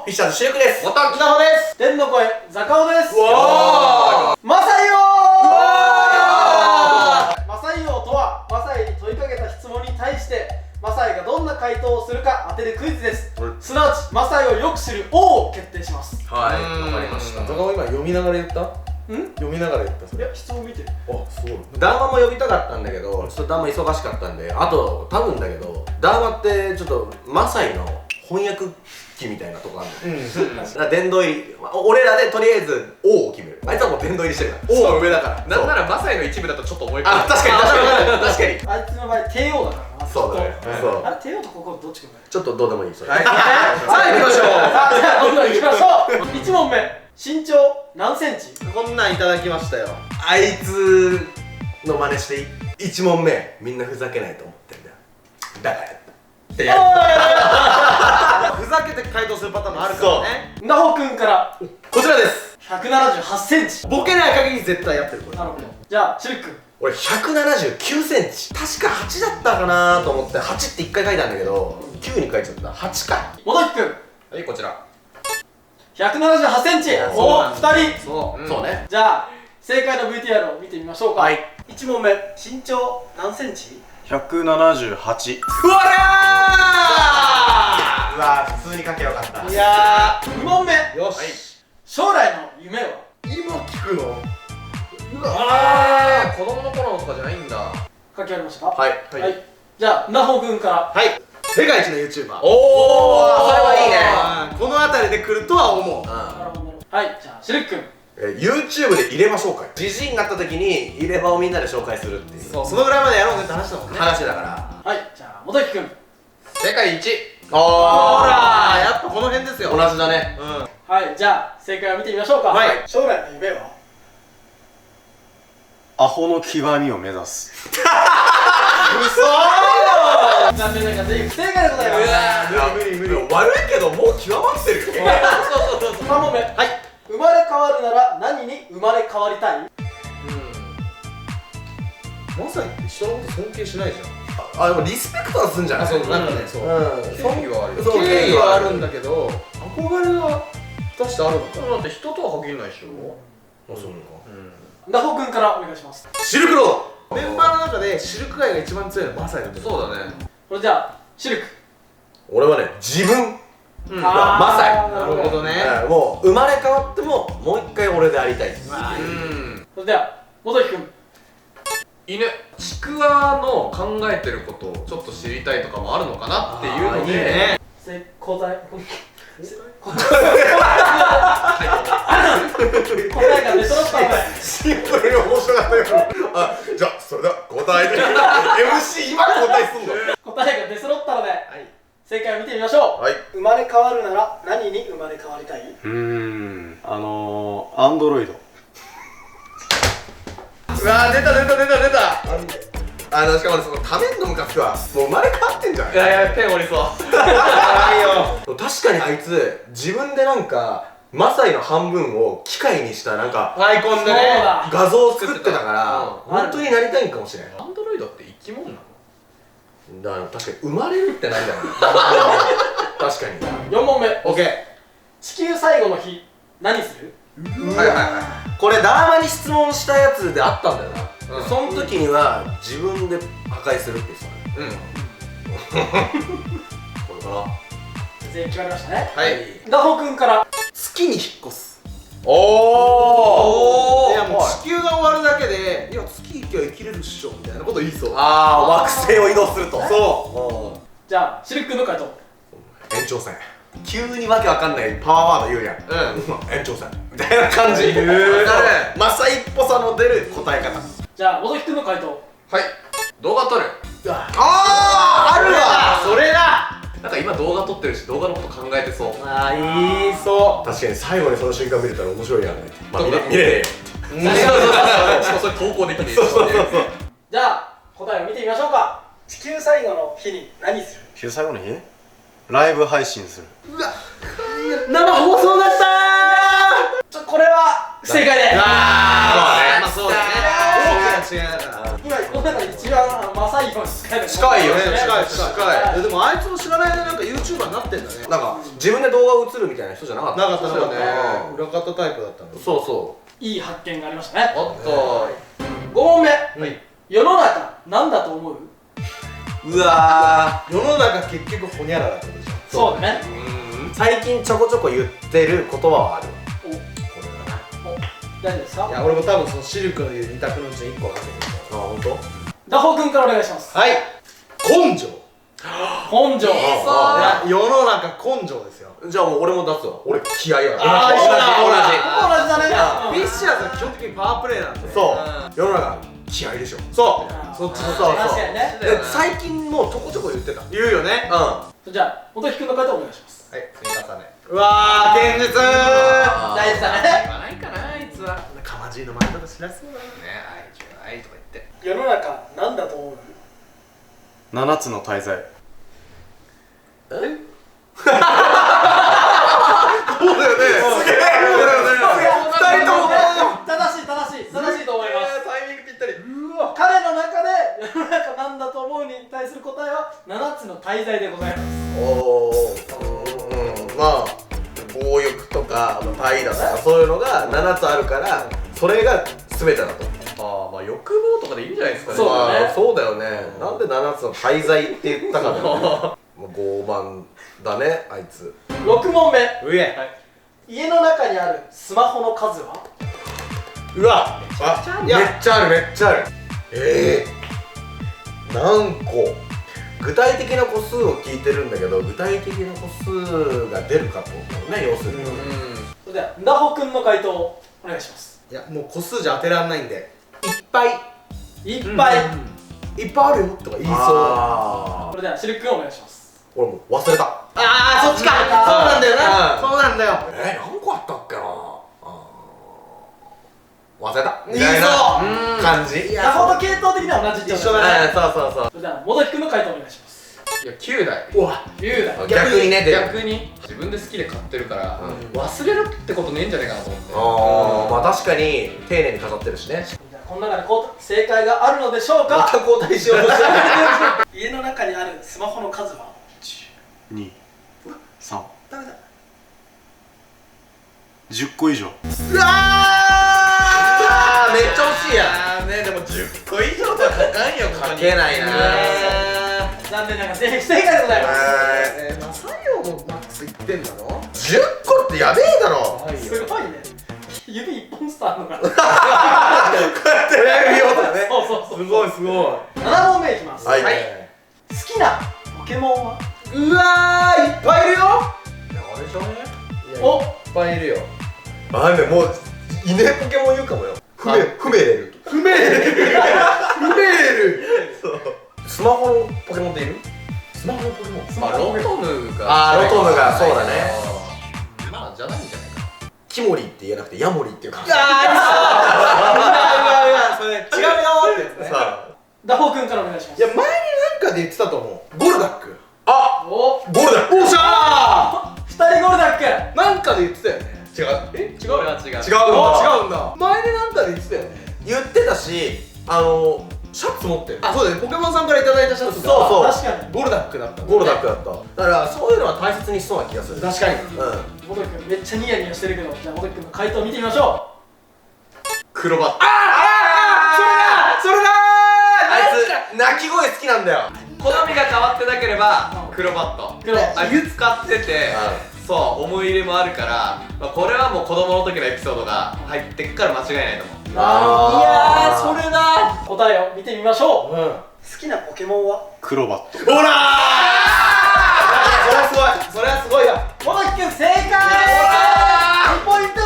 フィッシャーズシュークです。またきなほです。天の声坂尾です。マサイオマサイオとはマサイに問いかけた質問に対してマサイがどんな回答をするか当てるクイズです。すなわちマサイをよく知る王を決定します。はい、わかりました。坂尾今読みながら言った？読みながら言ったそれ。いや、質問見てる。あ、そう談話も呼びたかったんだけど、ちょっと談話忙しかったんで、あと多分だけど談話ってちょっとマサイの翻訳機みたいなとこあるの。だから殿堂入り、俺らでとりあえず王を決める。あいつはもう殿堂入りしてるから王は上だから。なんならマサイの一部だとちょっと思い込む。あ、確かに確かにあいつの場合帝王だからな。そうだね。そうあれ帝王とここどっちかだよ。ちょっとどうでもいいそれ。はい、さあ行きましょう。さあ、じゃあどんどん行きましょう。1問目、身長何センチ？こんなんいただきましたよ。あいつの真似して1問目みんなふざけないと思ってんだよ。だからやったってやる。ふざけて回答するパターンもあるからね。なほくんからこちらです。178センチ。ボケない限り絶対やってるこれ。なるほど。じゃあシルク。俺179センチ。確か8だったかなと思って8って1回書いたんだけど9に書いちゃった。8か。元木くんはい、こちら。178センチ。お、2人。そうね。じゃあ正解の VTR を見てみましょうか。はい。1問目、身長何センチ178。うわーうわー普通に書けばよかった。いやー、2問目、よし。将来の夢は今聞くの？子供の頃のとかじゃないんだ。書き終わりましたか？はいはいじゃあなほくんからはい。世界一の YouTuber。おーそれはいいね。この辺りで来るとは思う。なるほどはい、じゃあシルクくんYouTube で入れ歯紹介。じじいになった時に入れ歯をみんなで紹介するっていうそう、そのぐらいまでやろうぜって話だもんね。話だから。はい、じゃあ元木くん世界一。ほら、やっぱこの辺ですよ。同じだね。はい、じゃあ正解を見てみましょうか。はい将来の夢はアホの極みを目指す。残念ながら全員不正解でございます。無理悪いけどもう極まってるよ。3問目、はい、生まれ変わるなら何に生まれ変わりたい？まさに人のこと尊敬しないじゃん。あ、でもリスペクトはすんじゃない？そう、なんかね、そう。敬意はあるよ。そう敬意はあるんだけど、憧れは果たしてあるのか。だって人とは限らないでしょ。あ、そうか。なほくんからお願いします。シルクロード。メンバーの中でシルク界が一番強いのはマサイなんだよ。そうだね。これじゃあシルク俺はね、自分マサイ。なるほどね。もう生まれ変わってももう一回俺でありたい。それでは元木くん犬。ちくわの考えてることをちょっと知りたいとかもあるのかなっていうのいいで。ね。答えが出揃ったのでシンプルに面白かったよ。あ、じゃあそれでは答えて。MC 今答えすんの？答えが出揃ったので正解を見てみましょう。はい。生まれ変わるなら何に生まれ変わりたい？アンドロイド。うわー、出た。しかもね、そのためんのムカつくわ。もう生まれ変わってんじゃん。いやいや、ペン折りそう。確かにあいつ自分でなんかマサイの半分を機械にしたなんかアイコンでそうね。だ画像を作ってたからうん本当になりたいんかもしれない。アンドロイドって生き物なの？だから確かに生まれるってなんだろうね。確かに。4問目、オッケー。地球最後の日何する？これダーマに質問したやつであったんだよな。うんその時には自分で破壊するって言ってたね。これかな。全員決まりましたね。はい。なほくんから月に引っ越す。おいやもう地球が終わるだけで、いや月行きゃ生きれるっしょみたいなこと言いそう。惑星を移動すると。そじゃあシルクの回答延長戦。急にわけわかんないパワーワード言うやん。延長戦みたいな感じ。マサイっぽさの出る答え方。じゃあ元木くんの回答はい。動画撮る。あるわ。それだ。なんか今動画撮ってるし、動画のこと考えてそう。言いそ確かに最後にその瞬間見れたら面白いやんね。まあ見れねえよ。しかもそれ投稿できねえし。じゃあ答えを見てみましょうか。地球最後の日に何する？地球最後の日？ライブ配信する。生放送だったこれは不正解でまあそうだね。大きな違いだから。今この中で一番マサイの近いの近いよね近い近でもあいつも知らない間なんか YouTuber になってんだね。なんか自分で動画映るみたいな人じゃなかった。なかったそうだよね。裏方タイプだったの。そうそいい発見がありましたね。おっと5問目、はい世の中なんだと思う？う。うわ世の中結局ホニャララってことでしょ。そうだね。ー。最近ちょこちょこ言ってる言葉はある。お、これだな。大丈夫ですか？いや俺も多分そのシルクの言う2択のうち1個わかんないけあ、本当？ダホ君からお願いします。ど。はい。根性。根性。いや世の中根性ですよ。じゃあもう俺も出すわ。俺気合いやから。あー同じだね。フィッシャーズは基本的にパワープレイなんで。そう。世の中気合いでしょ。そう。そっちそうそう確かにね。で最近もうちょこちょこ言ってた。言うよね。じゃあ元木君の回答お願いします。はい。積み重ね。うわー現実。大事だね。ないかなあいつはねかまじいの前とか知らせそうだな。愛とか言って世の中なんだと思う？ 7つの大罪。そうだよね。そうだよね。二人とも正しいと思います。タイミングぴったり。彼の中で世の中なんだと思うに対する答えは7つの大罪でございます。おー、まあ強欲とか怠惰とかそういうのが7つあるからそれが全てだと。ああまあ欲望とかでいいんじゃないですかねそうだねまあそうだよね。なんで7つの大罪って言ったかだよね。まあ傲慢だねあいつ。6問目、うえ。家の中にあるスマホの数は？うわ。めっちゃあるめっちゃある。何個？具体的な個数を聞いてるんだけど具体的な個数が出るかってことだよね要するに。それではダホ君の回答お願いします。いやもう個数じゃ当てらんないんで。いっぱいいっぱい。いっぱいあるよとか言いそう。あそれではシルク君お願いします。俺もう忘れた。あーそっちか。そうなんだよな。そうなんだよ。何個あったっけな忘れた言いそう感じ。ダホと系統的には同じっちゃ一緒だね。そうそうそう。それでは元木君の回答お願いします。いや9代うわ。龍だ。逆にね出る。逆に自分で好きで買ってるからうん忘れるってことねえんじゃねえかなと思ってああまあ確かに丁寧に飾ってるしね。じゃあこの中で正解があるのでしょうか？また交代しようとしてる。家の中にあるスマホの数は2、3、ダメだ。 10個以上。うわめっちゃ惜しいやん。ねでも10個以上とは書かんよ書けないな。残念ながら全員不正解でございます。マサヨもマックスいってんだろ。10個ってやべえだろ。すごいね。指一本スターのが。親指用だね。そうそうそう。すごいすごい。 7問目いきます。はい。好きなポケモンは？うわーいっぱいいるよ。あれじゃね。お、いっぱいいるよ。あれもういねポケモン言うかもよ。不明れる。不明る。スマホのポケモンっている？スマホのポケモン。まあロトムがあーロトムがそうだね。まあじゃないんじゃないかキモリって言えなくてヤモリっていうか。それ違うよってやつね。さダホ君からお願いします。いや前になんかで言ってたと思う。ゴルダック。あ、お、ゴールだ。おっしゃ2人ゴールダック。ー。なんかで言ってたよね。違う。これは違う違うあ違うんだ。前になんかで言ってたよね。言ってたし、シャツ持ってる。あそうだね。ポケモンさんからいただいたシャツがそうそう確かに。ゴルダックだった。ゴールダックだった。だからそういうのは大切にしそうな気がする。確かに。元木君めっちゃニヤニヤしてるけど、じゃあ元木君の回答を見てみましょ黒バットそれだあいつ鳴き声好きなんだよ。好みが変わってなければ黒バットう。黒。あいつ使っててそう思い入れもあるからまあこれはもう子供の時のエピソードが入ってっから間違いないと思うあーいやー、それだ。答えを見てみましょう。うん。好きなポケモンは？クロバット。ほらー。それはすごい。それはすごいよ。元木君正解。2ポイント目。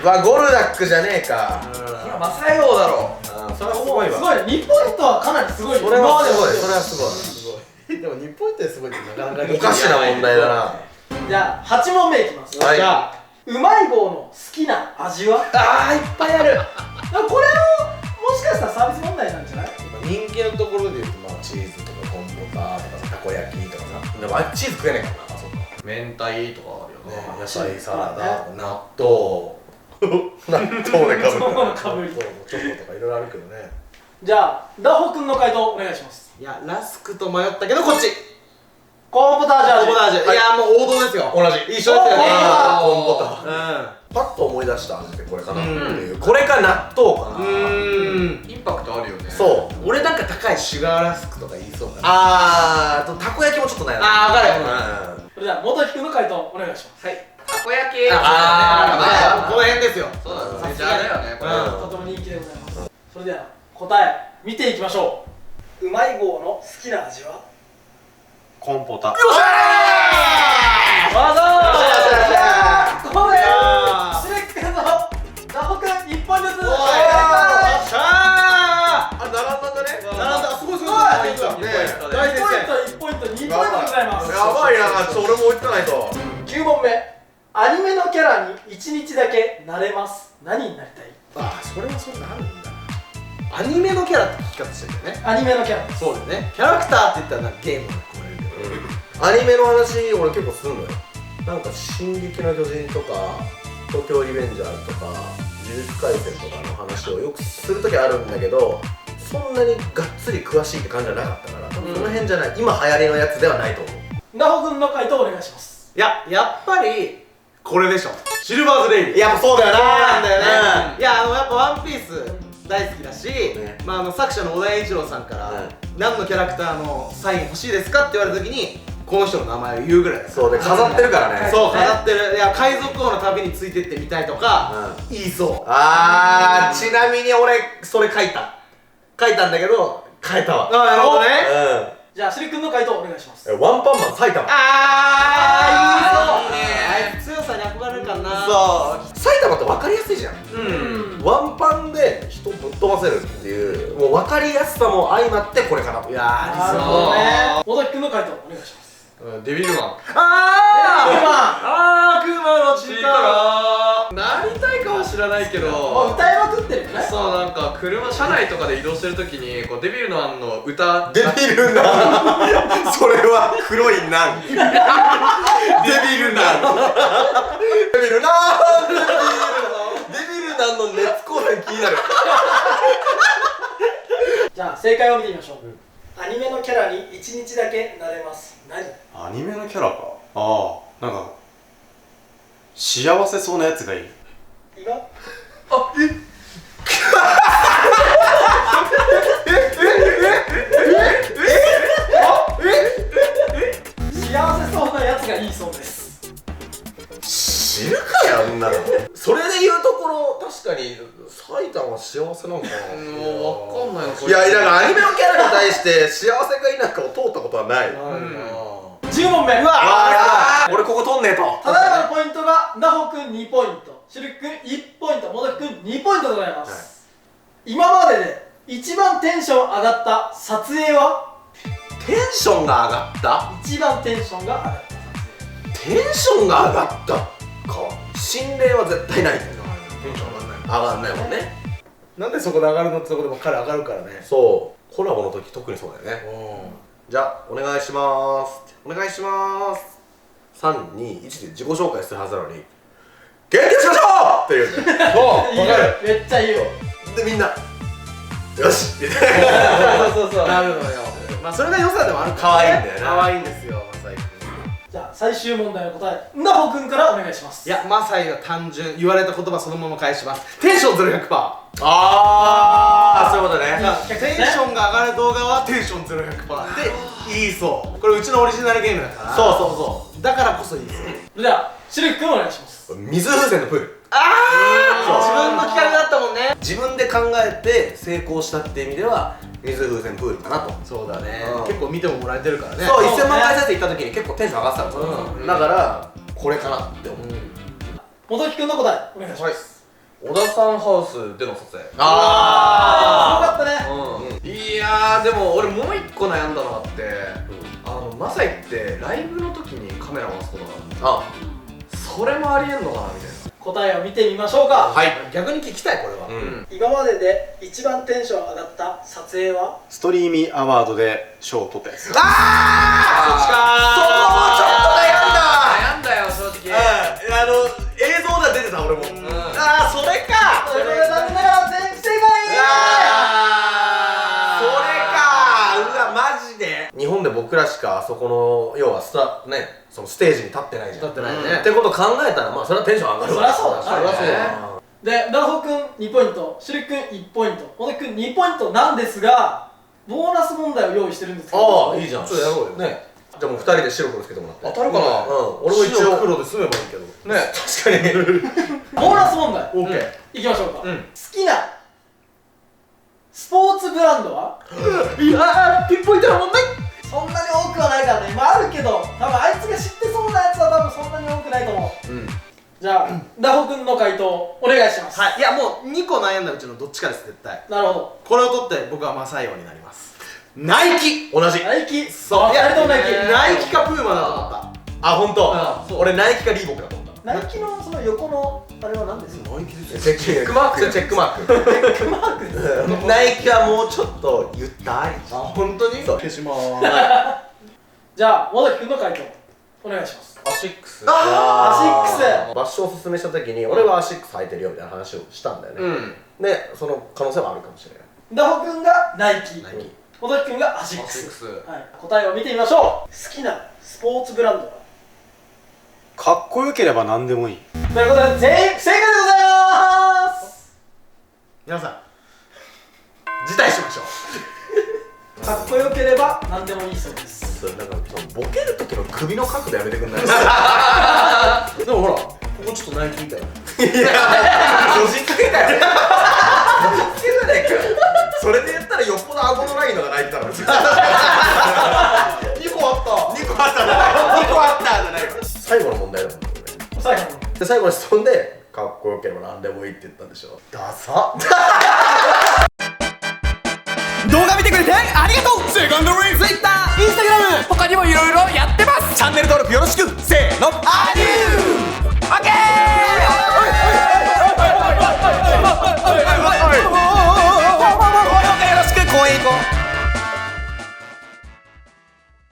うわゴルダックじゃねえか。マサヨウだろそれはすごいわ。すごいね。2ポイントはかなりすごい。それはすごい。今までのそれはすごい。でも2ポイントですごいってなかなかおかしな問題だな。じゃあ8問目いきます。はいじゃあうまい棒の好きな味は？あーいっぱいある。でもこれをもしかしたらサービス問題なんじゃない？人気のところで言うとまあチーズとかコンポタとかさたこ焼きとかさでもあれチーズ食えないからな。そうか。明太とかあるよね野菜サラダ納豆納豆でかぶそうる。かぶり。チョコとかいろいろあるけどね。じゃあダホ君の回答お願いします。いやラスクと迷ったけどこっちコーンポタージュ味。コーンポタージュ、いやもう王道ですよ。同じ一緒ですよね。コーンポターパッと思い出した味でこれかなっていう、これか納豆かな。インパクトあるよね。そう、俺なんか高いシュガーラスクとか言いそうかな。あとたこ焼きもちょっと悩んだ。あー分かる。それでは元木君の回答お願いします。はい。たこ焼き。あーこの辺ですよ。そうだね。メジャーだよね。これ。とても人気でございます。それでは答え見ていきましょう。うまい棒の好きな味は？コンポタ。わざー。これシレックのダホ君1本ずつ。あ、並んだんだね。なんだすごいすごい。1ポイント2ポイントでございます。やばいな、俺も追いつかないと。9問目、アニメのキャラに1日だけなれます。何になりたい？あそれはそれなるんだ。アニメのキャラって聞き方してるよね。アニメのキャラ。そうだよね。キャラクターって言ったらなんかゲームが含まれるけど、アニメの話俺結構すんのよ。なんか「進撃の巨人」とか「東京リベンジャーズ」とか「呪術廻戦」とかの話をよくする時あるんだけど、そんなにがっつり詳しいって感じじゃなかったから、その辺じゃない、今流行りのやつではないと思う。ダホ君の回答お願いします。いややっぱりこれでしょ。シルバーズレイリー。やっぱそうだよな。そうなんだよね。いややっぱワンピース大好きだし、ね作者の小田栄一郎さんから何のキャラクターのサイン欲しいですかって言われた時にこの人の名前を言うぐらいだ。そうで飾ってるからね。そう飾ってる。いや海賊王の旅についてってみたいとか言いそう。ちなみに俺それ書いたんだけど変えたわ。なるほどね。じゃあシレ君の回答お願いします。ワンパンマン埼玉。いいね。あいつ強さに憧れるからな。そう埼玉って分かりやすいじゃん。ワンパンで人ぶっ飛ばせるっていう、もう分かりやすさも相まってこれかなと。いやなるほどね。元木君の回答お願いします。デビルマン。クマの力なりたいかは知らないけど、もう歌いまくってるよね。そうなんか車内とかで移動してるときにこうデビルマンの歌デビルナンそれは黒いナンデビルナンデビルナンデビルナンの熱光線気になる。じゃあ正解を見てみましょう。アニメのキャラに1日だけなれます。何？アニメのキャラか。なんか幸せそうなやつがいい。今？幸せそうなやつがいいそうです。知るかよ、あんなの。それで言うところ、確かに埼玉は幸せなのかな。もう分かんないの。いや、だからアニメのキャラに対して幸せか否かを通ったことはない。10問目。俺ここ取んねえと。ただいまのポイントがナホ君2ポイント、シルク君1ポイント、モドキ君2ポイントでございます。今までで一番テンション上がった撮影は？テンションが上がった？一番テンションが上がった撮影。テンションが上がったか。心霊は絶対ない。テンション上がんない。上がんないもんね。なんでそこで上がるのってとこでも彼上がるからね。そうコラボの時特にそうだよね。じゃあお願いしまーす。お願いしまーす。3、2、1で自己紹介するはずなのに元気しましょうって言うんだよ。いいよ、めっちゃいいよ。でみんなよしみたいな。そうなるのよ。それが良さでもある可愛いんだよね。可愛いんですよマサイ君。じゃあ最終問題の答え、ナホ君からお願いします。いやマサイは単純、言われた言葉そのまま返します。テンション0 100%。そういうことね。テンションが上がる動画はテンション0 100%って言いそう。これうちのオリジナルゲームだから。そうだからこそいいですよ。じゃあシルク君お願いします。水風船のプール。自分の企画だったもんね。自分で考えて成功したっていう意味では水風船プールかなと。そうだね。結構見てももらえてるからね。そう、1000万回再生行った時に結構テンション上がってたの。だからこれかなって思う。元木君の答えお願いします。小田さんハウスでの撮影。すごかったね。いやーでも俺もう一個悩んだのがあって、マサイってライブの時にカメラ回すことがある。それもありえんのかなみたいな。答えを見てみましょうか。はい。逆に聞きたいこれは。今までで一番テンション上がった撮影は？ストリーミーアワードで賞を取ったやつ。そっちかー。悩んだよ正直。映像では出てた俺も。それか。ということで残念ながら全不正解。で僕らしかそこの要はそのステージに立ってないじゃん。立ってないねってことを考えたらまあそれはテンション上がるわ。そりゃそうだそりゃそうだ。で、ダホくん2ポイント、シュリくん1ポイント、小田くん2ポイントなんですが、ボーナス問題を用意してるんですけど。ああいいじゃん。ちょっとやろうよね。じゃあもう2人で白黒つけてもらって。当たるかな。俺も一応白黒で済めばいいけどね。確かに。ボーナス問題、オッケー。いきましょうか。うん好きなスポーツブランドは？いやーピンポイントな問題。そんなに多くはないからね。まああるけど、多分あいつが知ってそうなやつは多分そんなに多くないと思う。じゃあ、ダホくんの回答お願いします。はい、いやもう2個悩んだうちのどっちかです絶対。なるほど。これを取って僕はマサイオになります。ナイキ。同じ。ナイキ。そう、いや、2人ともナイキ。ナイキかプーマだと思った。あ、ほんとそう俺ナイキかリーボックだと思った。ナイキのその横のあれは何ですか？ナイキですチェックマーク。チェックマーク。チェックマークです。ナイキはもうちょっとゆったり。あ、本当に？そう消しまーす。じゃあ、尾崎くんの回答お願いします。アシックス。アシックス。バッシュをおすすめした時に俺はアシックス履いてるよみたいな話をしたんだよね。で、その可能性はあるかもしれない。ダホくんがナイキ。ナイキ。尾崎くんがアシックアシックス。ス。はい、答えを見てみましょう。好きなスポーツブランドは？かっこよければ何でもいい。ということで全員不正解でございます皆さん辞退しましょう。かっこよければ何でもいいそうです。それなんかそのボケる時の首の角度やめてくんない？でもほらここちょっとナイキみたいな。いやこじつけだよ。こじつけじゃねえか。それで言ったらよっぽど顎のラインのが泣いてたの。2個あった。2個あったじゃない。2個あったじゃないか。最後の問題だもんね。最後ので最後の質問でかっこよければ何でもいいって言ったんでしょ。ダサ。動画見てくれてありがとう。セカンドレイン Twitter、Instagram 他にもいろいろやってます。チャンネル登録よろしく。せーの、アデュー。